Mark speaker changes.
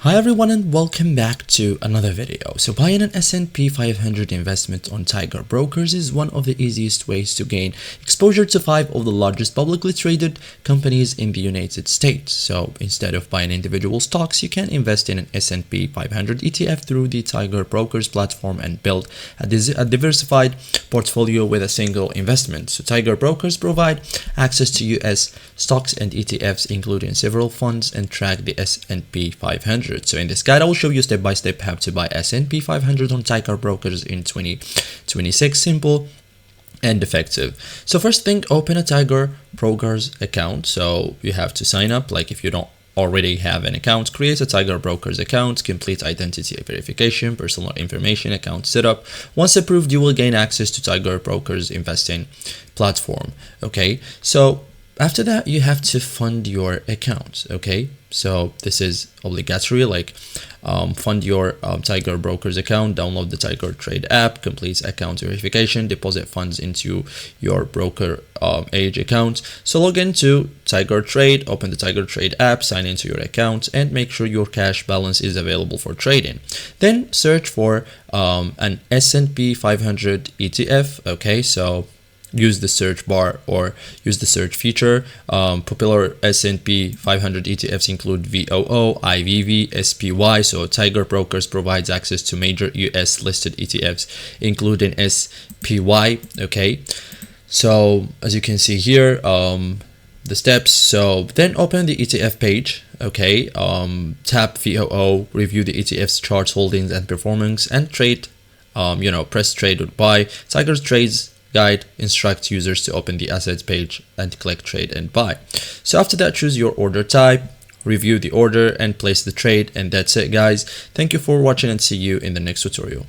Speaker 1: Hi everyone and welcome back to another video. So buying an S&P 500 investment on Tiger Brokers is one of the easiest ways to gain exposure to 5 of the largest publicly traded companies in the United States. So instead of buying individual stocks, you can invest in an S&P 500 ETF through the Tiger Brokers platform and build a diversified portfolio with a single investment. So Tiger Brokers provide access to US stocks and ETFs, including several funds, and track the S&P 500. So in this guide, I will show you step by step how to buy S&P 500 on Tiger Brokers in 2026. Simple and effective. So first thing, open a Tiger Brokers account. So you have to sign up. Like if you don't already have an account, create a Tiger Brokers account, complete identity verification, personal information, account setup. Once approved, you will gain access to Tiger Brokers investing platform. Okay, so after that, you have to fund your account. Okay, so this is obligatory. Like fund your Tiger Brokers account, download the Tiger Trade app, complete account verification, deposit funds into your broker age account. So log into Tiger Trade, open the Tiger Trade app, sign into your account, and make sure your cash balance is available for trading. Then search for an S&P 500 ETF. Okay, so use the search bar or use the search feature. Popular S&P 500 ETFs include VOO, IVV, SPY. So Tiger Brokers provides access to major US listed ETFs, including SPY. Okay, so as you can see here, the steps. So then open the ETF page. Okay, tap VOO, review the ETF's charts, holdings, and performance, and trade. Press trade or buy. Tiger Trades Guide instructs users to open the assets page and click trade and buy. So after that, choose your order type, review the order, and place the trade. And that's it, guys. Thank you for watching and see you in the next tutorial.